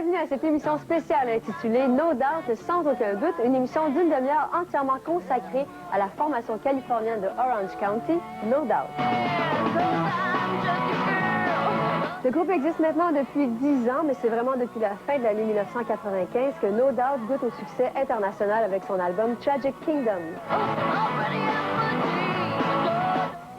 Bienvenue à cette émission spéciale intitulée No Doubt, sans aucun doute, une émission d'une demi-heure entièrement consacrée à la formation californienne de Orange County, No Doubt. Le groupe existe maintenant depuis 10 ans, mais c'est vraiment depuis la fin de l'année 1995 que No Doubt goûte au succès international avec son album Tragic Kingdom.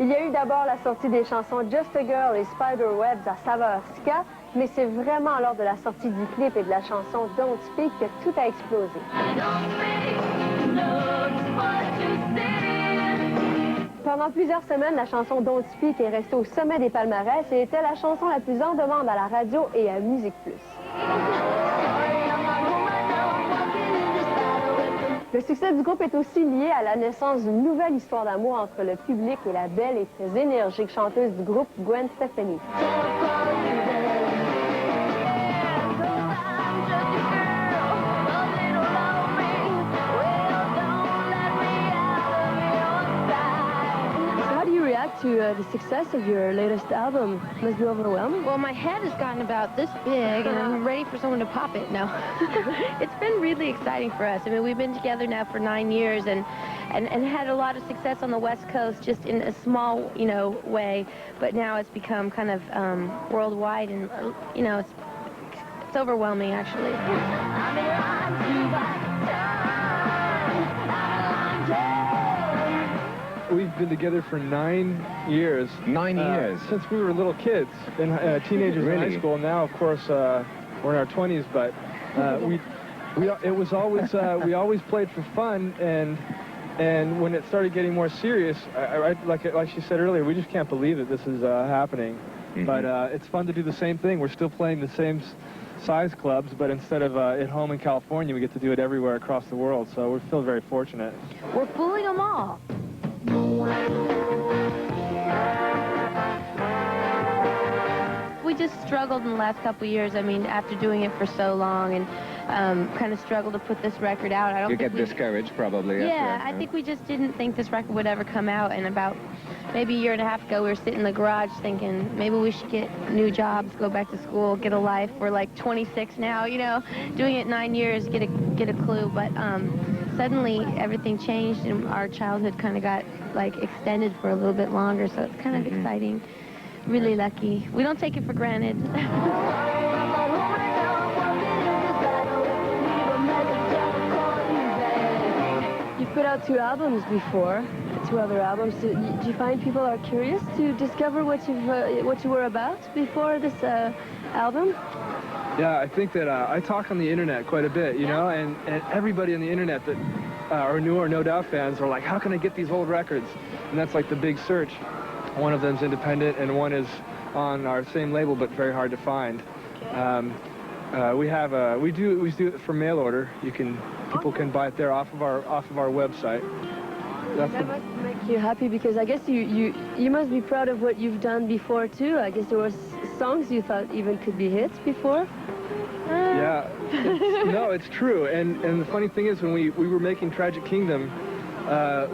Il y a eu d'abord la sortie des chansons Just a Girl et Spiderwebs à saveur ska, mais c'est vraiment lors de la sortie du clip et de la chanson Don't Speak que tout a explosé. Pendant plusieurs semaines, la chanson Don't Speak est restée au sommet des palmarès et était la chanson la plus en demande à la radio et à Musique Plus. Le succès du groupe est aussi lié à la naissance d'une nouvelle histoire d'amour entre le public et la belle et très énergique chanteuse du groupe, Gwen Stefani. To the success of your latest album, must be overwhelming. Well, my head has gotten about this big, and I'm ready for someone to pop it. No, it's been really exciting for us. I mean, we've been together now for 9 years, and had a lot of success on the West Coast, just in a small, way. But now it's become kind of worldwide, and it's overwhelming, actually. We've been together for 9 years. 9 years? Since we were little kids and teenagers really? in high school. Now, of course, we're in our 20s, but it was always we always played for fun, and when it started getting more serious, like she said earlier, we just can't believe that this is happening. Mm-hmm. But it's fun to do the same thing. We're still playing the same size clubs, but instead of at home in California, we get to do it everywhere across the world. So we feel very fortunate. We're fooling them all. We just struggled in the last couple of years. I mean, after doing it for so long, and kind of struggled to put this record out. I don't. You get discouraged, probably. Yeah, I think we just didn't think this record would ever come out. And about maybe a year and a half ago, we were sitting in the garage thinking maybe we should get new jobs, go back to school, get a life. We're like 26 now, doing it 9 years, get a clue. But suddenly everything changed, and our childhood kind of got extended for a little bit longer. So it's kind of exciting. Really lucky. We don't take it for granted. You've put out 2 albums before, 2 other albums. Do you find people are curious to discover what you were about before this album? Yeah, I think that I talk on the internet quite a bit, and everybody on the internet that are new or No Doubt fans are like, how can I get these old records? And that's like the big search. One of them's independent, and one is on our same label, but very hard to find. We do it for mail order. People can buy it there off of our website. That must make you happy, because I guess you must be proud of what you've done before too. I guess there were songs you thought even could be hits before. Yeah, no, it's true. And the funny thing is, when we were making Tragic Kingdom,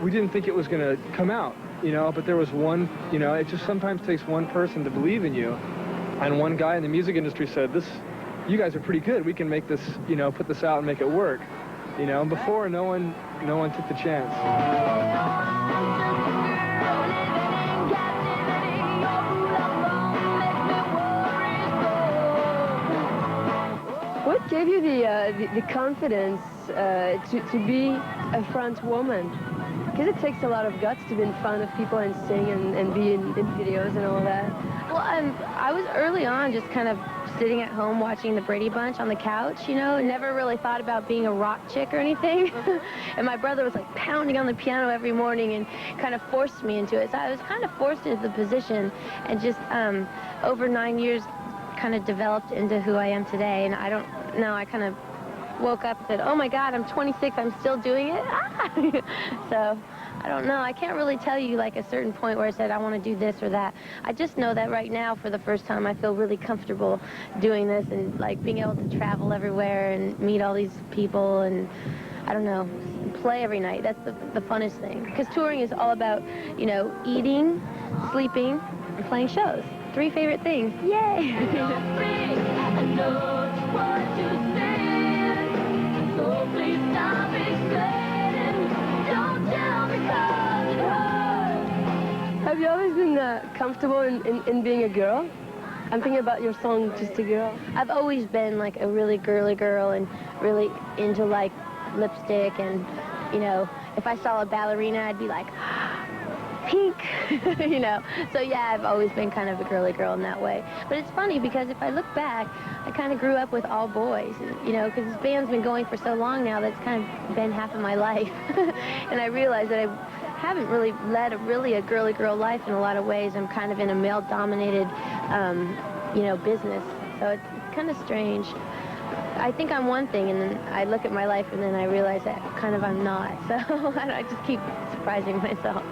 we didn't think it was going to come out. But there was one, it just sometimes takes one person to believe in you. And one guy in the music industry said, you guys are pretty good. We can make this, put this out and make it work. Before, no one took the chance. What gave you the confidence to be a front woman? Because it takes a lot of guts to be in front of people and sing and be in videos and all that. Well, I was early on just kind of sitting at home watching the Brady Bunch on the couch, never really thought about being a rock chick or anything. And my brother was pounding on the piano every morning and kind of forced me into it. So I was kind of forced into the position, and just over 9 years kind of developed into who I am today. And I don't know, I kind of woke up and said, oh my God, I'm 26, I'm still doing it. So I don't know, I can't really tell you a certain point where I said I want to do this or that. I just know that right now, for the first time, I feel really comfortable doing this, and being able to travel everywhere and meet all these people, and I don't know, play every night. That's the funnest thing, because touring is all about eating, sleeping, and playing shows. 3 favorite things. Yay! comfortable in being a girl? I'm thinking about your song, Just a Girl. I've always been like a really girly girl and really into like lipstick, and you know, if I saw a ballerina, I'd be like, pink, you know. So yeah, I've always been kind of a girly girl in that way. But it's funny because if I look back, I kind of grew up with all boys, you know, because this band's been going for so long now that it's kind of been half of my life. And I realized that I haven't really led a girly girl life in a lot of ways. I'm kind of in a male-dominated, you know, business. So it's kind of strange. I think I'm one thing, and then I look at my life, and then I realize that kind of I'm not. So I just keep surprising myself.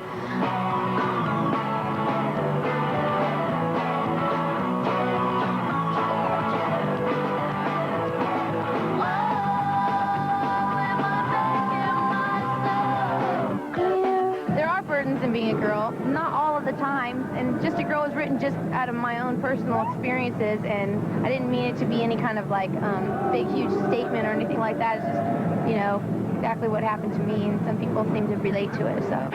In being a girl, not all of the time, and Just a Girl was written just out of my own personal experiences, and I didn't mean it to be any kind of like big huge statement or anything like that. It's just, you know, exactly what happened to me, and some people seem to relate to it. So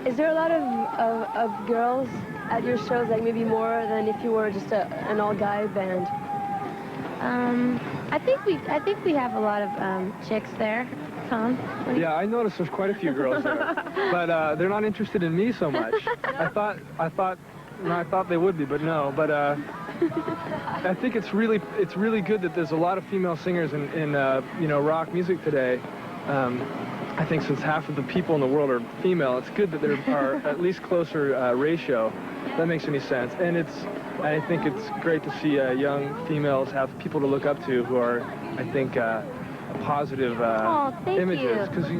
Is there a lot of girls at your shows, like maybe more than if you were just an all-guy band? I think we have a lot of chicks there. Tom? Yeah, I noticed there's quite a few girls there, but they're not interested in me so much. I thought they would be, but no. But I think it's really good that there's a lot of female singers in you know, rock music today. I think since half of the people in the world are female, it's good that there are at least closer ratio. If that makes any sense. And I think it's great to see young females have people to look up to who are, I think, positive images. Because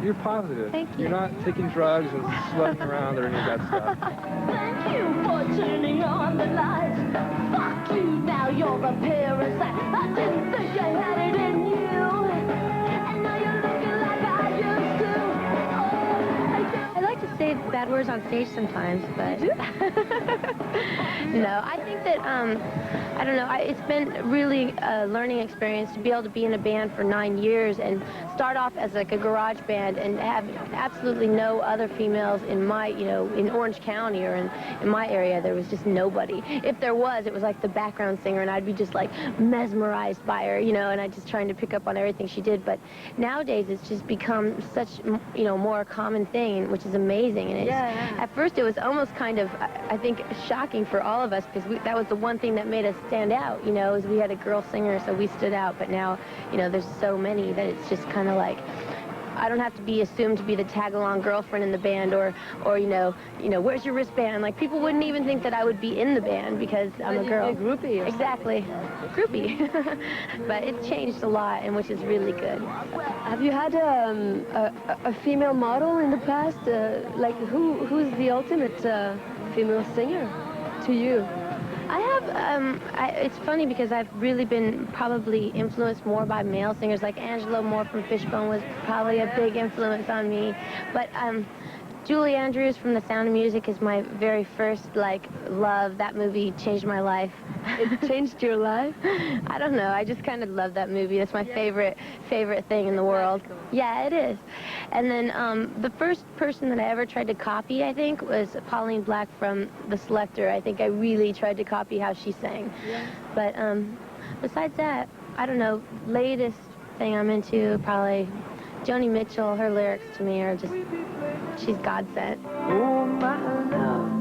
you're positive. Thank you. You're not taking drugs and slutting around or any of that stuff. Thank you for turning on the lights. Fuck you, now you're a parasite. I didn't think I had it in you. And now you're looking like I used to. Oh, I like to say bad words on stage sometimes, but no, I think that I don't know. It's been really a learning experience to be able to be in a band for 9 years and start off as like a garage band and have absolutely no other females in my, you know, in Orange County or in my area. There was just nobody. If there was, it was like the background singer, and I'd be just like mesmerized by her, you know, and I just trying to pick up on everything she did. But nowadays, it's just become such, you know, more common thing, which is amazing. And it's, at first, it was almost kind of, I think, shocking for all of us because that was the one thing that made us stand out, you know, is we had a girl singer, so we stood out. But now, you know, there's so many that it's just kind of like, I don't have to be assumed to be the tag-along girlfriend in the band or you know, where's your wristband? Like, people wouldn't even think that I would be in the band because I'm a girl. A groupie. Exactly. Groupie. But it's changed a lot, and which is really good. Have you had a female model in the past? Like, who's the ultimate female singer to you? I have, it's funny because I've really been probably influenced more by male singers, like Angelo Moore from Fishbone was probably a big influence on me. But Julie Andrews from The Sound of Music is my very first, like, love. That movie changed my life. It changed your life? I don't know. I just kind of love that movie. That's my favorite thing in the world. Yeah, it is. And then the first person that I ever tried to copy, I think, was Pauline Black from The Selector. I think I really tried to copy how she sang. Yeah. But besides that, I don't know. Latest thing I'm into, probably Joni Mitchell. Her lyrics to me are just, she's God sent. oh my love,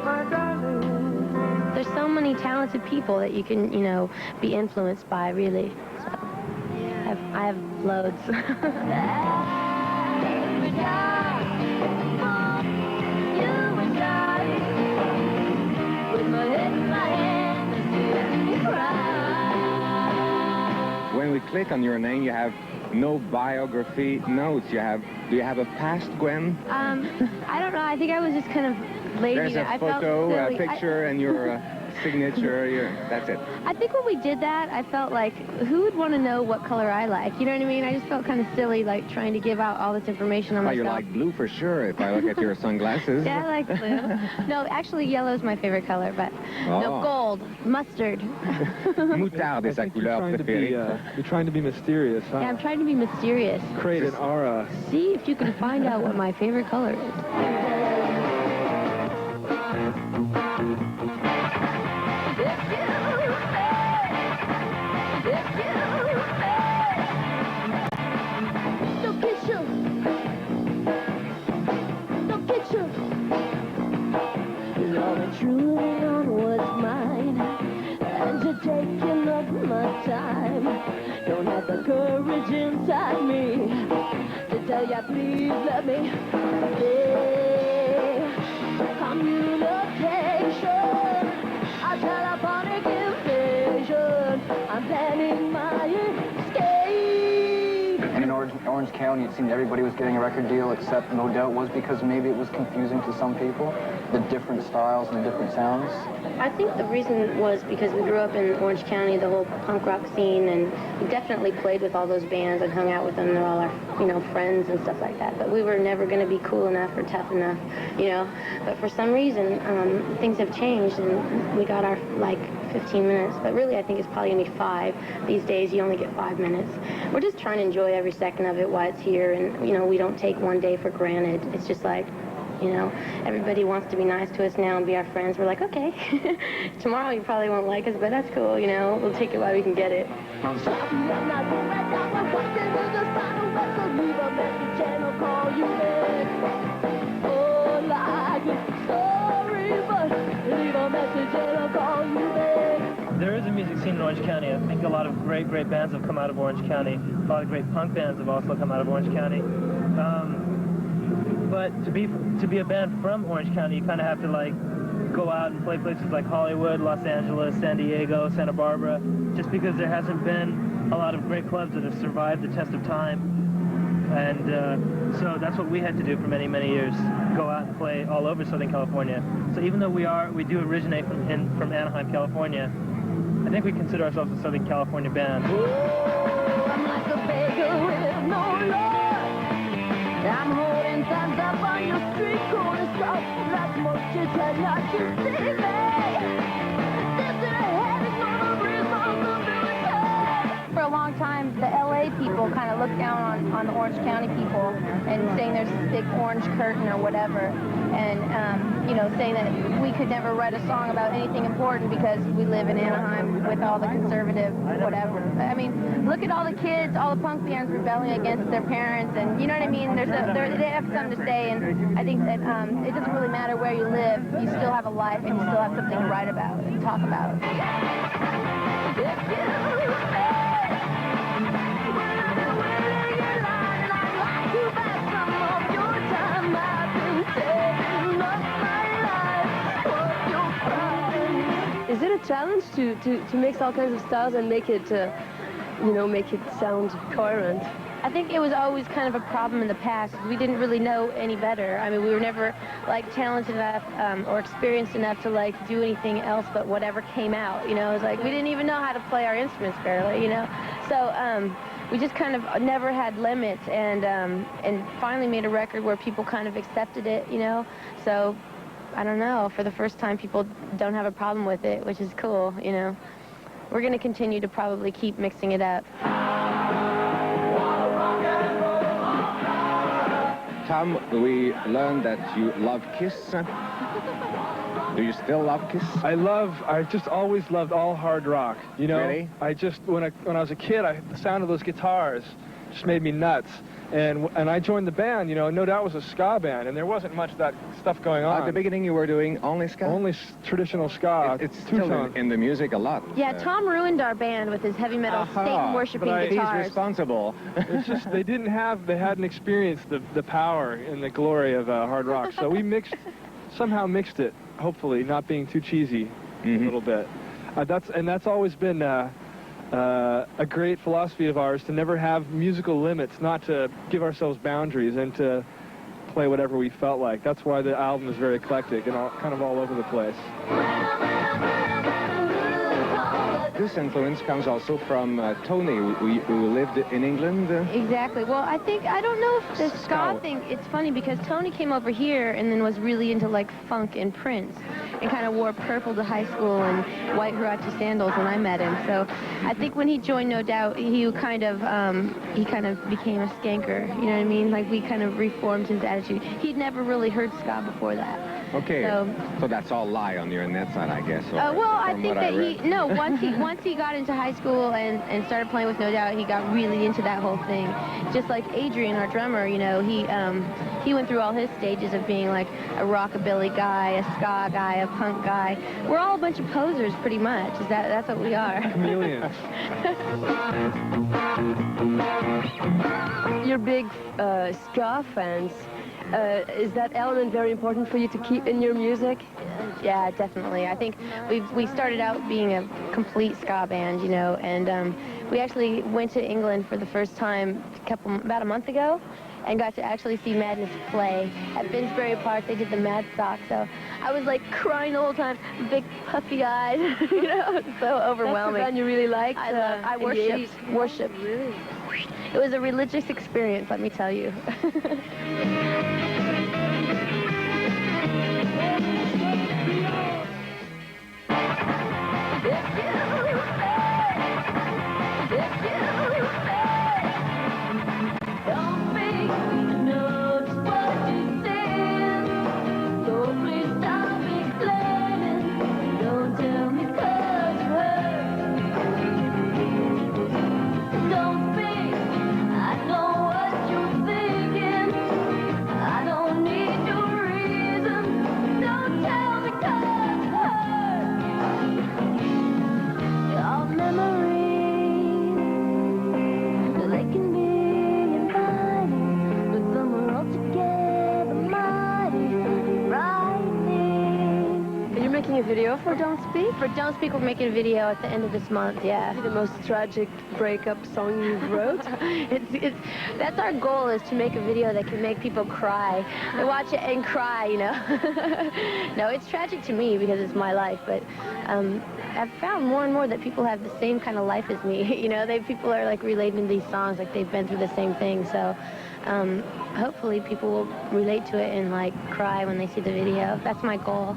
my darling. There's so many talented people that you can, you know, be influenced by, really. So I have loads. When we click on your name, you have no biography notes. Do you have a past, Gwen? I don't know. I think I was just kind of lazy. There's a I felt photo, a silly. picture, and your signature. That's it. I think when we did that, I felt like, who would want to know what color I like? You know what I mean? I just felt kind of silly, like, trying to give out all this information on Well, myself. you like blue for sure, if I look at your sunglasses. Yeah, I like blue. No, actually, yellow's my favorite color, but no, gold, mustard. Moutarde est sa couleur préférée. You're trying to be mysterious, huh? Yeah, I'm trying to be mysterious. Create an aura. See if you can find out what my favorite color is. Truly on what's mine, and you're taking up my time. Don't have the courage inside me to tell you, please let me stay. Communication, a telephonic invasion. I'm planning my escape. And in Orange County, it seemed everybody was getting a record deal, except no doubt was because maybe it was confusing to some people, the different styles and the different sounds. I think the reason was because we grew up in Orange County, the whole punk rock scene, and we definitely played with all those bands and hung out with them. They're all our, friends and stuff like that. But we were never going to be cool enough or tough enough, But for some reason, things have changed, and we got our, 15 minutes. But really, I think it's probably going to be 5. These days, you only get 5 minutes. We're just trying to enjoy every second of it while it's here, and, we don't take one day for granted. It's just like, everybody wants to be nice to us now and be our friends. We're like, okay, tomorrow you probably won't like us, but that's cool, we'll take it while we can get it. There is a music scene in Orange County. I think a lot of great bands have come out of Orange County. A lot of great punk bands have also come out of Orange County. But to be a band from Orange County, you kind of have to go out and play places like Hollywood, Los Angeles, San Diego, Santa Barbara, just because there hasn't been a lot of great clubs that have survived the test of time. And so that's what we had to do for many years, go out and play all over Southern California. So even though we do originate from Anaheim, California, I think we consider ourselves a Southern California band. I'm like a beggar with no love. I'm holding thumbs up on your street corner, so like most you tell not to see me. For a long time, the LA people kind of looked down on the Orange County people and saying there's this big orange curtain or whatever, and saying that we could never write a song about anything important because we live in Anaheim with all the conservative whatever. I mean, look at all the kids, all the punk bands rebelling against their parents, and you know what I mean? They have something to say, and I think that it doesn't really matter where you live. You still have a life, and you still have something to write about and talk about. Is it a challenge to mix all kinds of styles and make it, make it sound coherent? I think it was always kind of a problem in the past. We didn't really know any better. I mean, we were never talented enough or experienced enough to do anything else but whatever came out. It was we didn't even know how to play our instruments barely. So we just kind of never had limits, and finally made a record where people kind of accepted it. So I don't know. For the first time, people don't have a problem with it, which is cool. We're going to continue to probably keep mixing it up. Tom, we learned that you love Kiss. Do you still love Kiss? I just always loved all hard rock, Really? When I was a kid, the sound of those guitars just made me nuts. And I joined the band, no doubt it was a ska band, and there wasn't much of that stuff going on. At the beginning, you were doing only ska? Only traditional ska. It's still in the music a lot. Yeah, Tom ruined our band with his heavy metal Satan-worshipping guitars. He's responsible. It's just they hadn't experienced the power and the glory of hard rock, so we somehow mixed it, hopefully, not being too cheesy a little bit. That's always been a great philosophy of ours, to never have musical limits, not to give ourselves boundaries, and to play whatever we felt like. That's why the album is very eclectic and kind of all over the place. Marcus' influence comes also from Tony, who lived in England. Exactly. Well, I don't know if the ska Ska. thing, it's funny because Tony came over here and then was really into like funk and Prince and kind of wore purple to high school and white Huarache sandals when I met him. So I think when he joined No Doubt, he kind of became a skanker. You know what I mean? Like we kind of reformed his attitude. He'd never really heard ska before that. Okay, So that's all lie on your net side, I guess. Or, well, I from think what that read. once he got into high school and started playing with No Doubt, he got really into that whole thing. Just like Adrian, our drummer, you know, he went through all his stages of being like a rockabilly guy, a ska guy, a punk guy. We're all a bunch of posers, pretty much. That's what we are. Chameleons. You're big ska fans. Is that element very important for you to keep in your music? Yeah, definitely. I think we started out being a complete ska band, you know, and we actually went to England for the first time about a month ago and got to actually see Madness play at Finsbury Park. They did the Mad Sock, so I was like crying the whole time, big puffy eyes, you know, it's so overwhelming. That's the band you really liked? I worshipped. Really? It was a religious experience, let me tell you. Making a video for Don't Speak? For Don't Speak, we're making a video at the end of this month, yeah. The most tragic breakup song you wrote? That's our goal, is to make a video that can make people cry. They watch it and cry, you know. No, it's tragic to me because it's my life, but I've found more and more that people have the same kind of life as me. You know, people are like relating to these songs like they've been through the same thing, so hopefully people will relate to it and like cry when they see the video. That's my goal.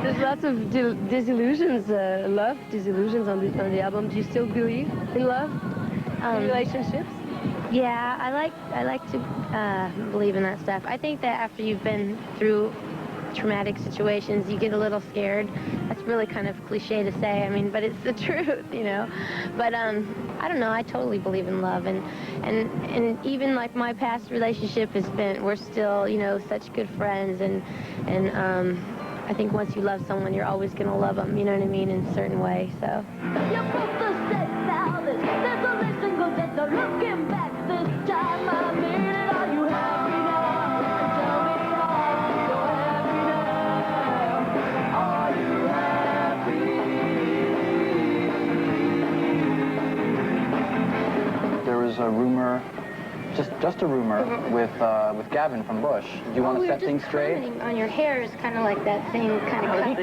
There's lots of disillusions, love disillusions on the album. Do you still believe in love, in relationships? Yeah, I like to believe in that stuff. I think that after you've been through traumatic situations, you get a little scared. That's really kind of cliche to say, I mean, but it's the truth, you know. But I don't know, I totally believe in love, and even like my past relationship we're still, you know, such good friends, and I think once you love someone, you're always gonna love them, you know what I mean, in a certain way, so. You're supposed to say now this, there's only single death, no looking back this time. I made it, are you happy now? Tell me how you're happy now. Are you happy? There was a rumor, just a rumor, with Gavin from Bush. Do you want to set things straight? On your hair is kind of like that thing kind of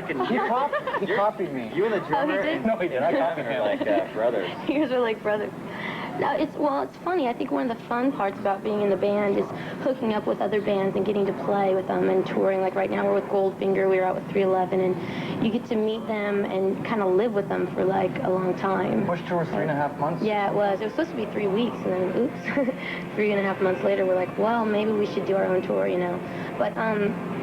He copied me. You and the drummer? he did? No, he did. I copied her like brothers. You guys are like brothers. No, it's funny. I think one of the fun parts about being in the band is hooking up with other bands and getting to play with them and touring. Like right now we're with Goldfinger, we were out with 311, and you get to meet them and kind of live with them for like a long time. Bush tour was 3.5 months? Yeah, it was. It was supposed to be 3 weeks, and then oops, 3.5 months later we're like, well, maybe we should do our own tour, you know. But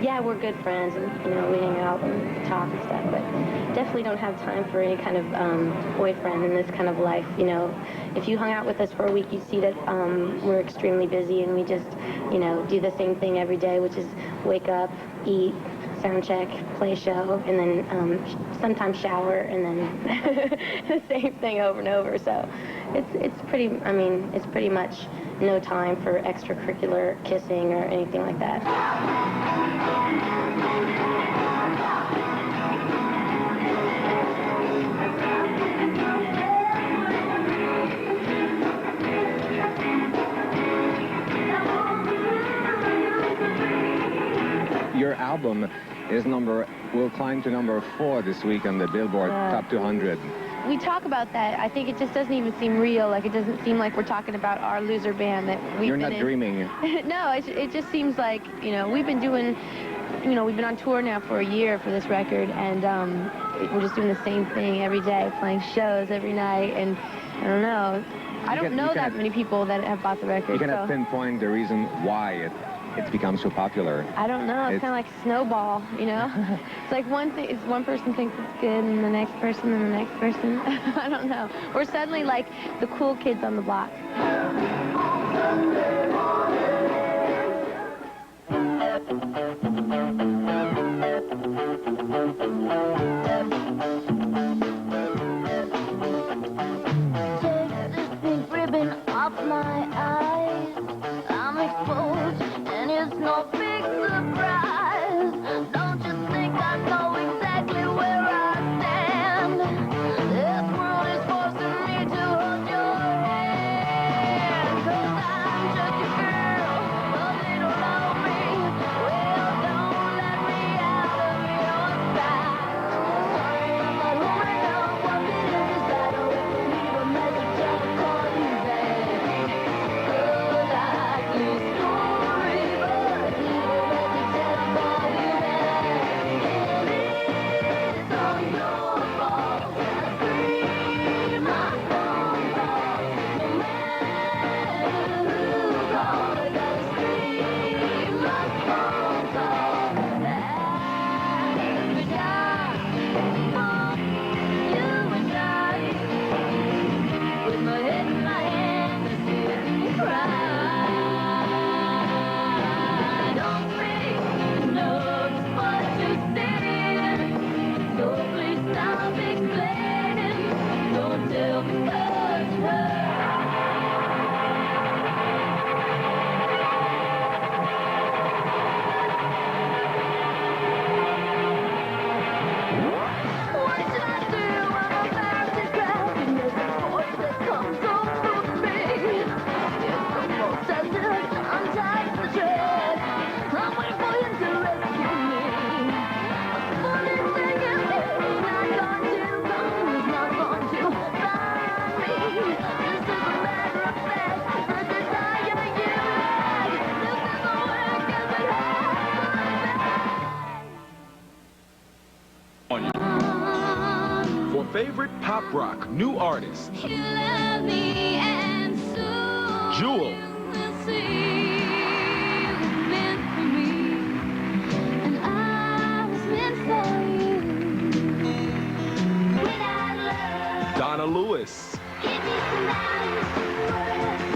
yeah, we're good friends, and you know, we hang out and talk and stuff, but definitely don't have time for any kind of boyfriend in this kind of life, you know. If you hung out with us for a week, you'd see that we're extremely busy, and we just, you know, do the same thing every day, which is wake up, eat, sound check, play a show, and then sometimes shower, and then the same thing over and over. So it's pretty much no time for extracurricular kissing or anything like that. album will climb to number 4 this week on the Billboard Top 200. We talk about that. I think it just doesn't even seem real. Like, it doesn't seem like we're talking about our loser band that we've You're been not in. dreaming. No, it just seems like, you know, we've been doing, you know, we've been on tour now for a year for this record, and we're just doing the same thing every day, playing shows every night, and I don't know. I don't know that many people that have bought the record. You cannot pinpoint the reason why it's become so popular. I don't know. It's kind of like snowball, you know? It's like one person thinks it's good, and the next person, and the next person. I don't know. We're suddenly like the cool kids on the block. Take this pink ribbon off my eyes. I'm exposed, and it's no big surprise. Don't you think I know exactly where I stand? This world is forcing me to hold your hand. 'Cause I'm just a girl, but they don't know me. Well, don't let me out of your sight. Sorry, I'm not home right now. Walking inside, oh, if you leave a message, I'll call you back. Good likely story, but leave a message and I'll call you back. And it's all your fault. I scream my phone calls. No matter who calls, I gotta scream my phone calls. Every time you and I, with my head in my hands, just sit and cry. Don't speak, know just what you're saying. So please stop explaining. Don't tell me what you heard. What should I do when my past is crashed? And there's a voice that comes over me. It's almost as if I'm tied to the tread. I'm waiting for you to rescue me. A funny thing is, he's not going to come. He's not going to find me. This is a matter of fact. The desire you lack. This doesn't work as we For favorite pop rock new artist, You love me, and so Jewel. will see. You were meant for me, and I was meant for you. Without love, Donna Lewis, give me some balance.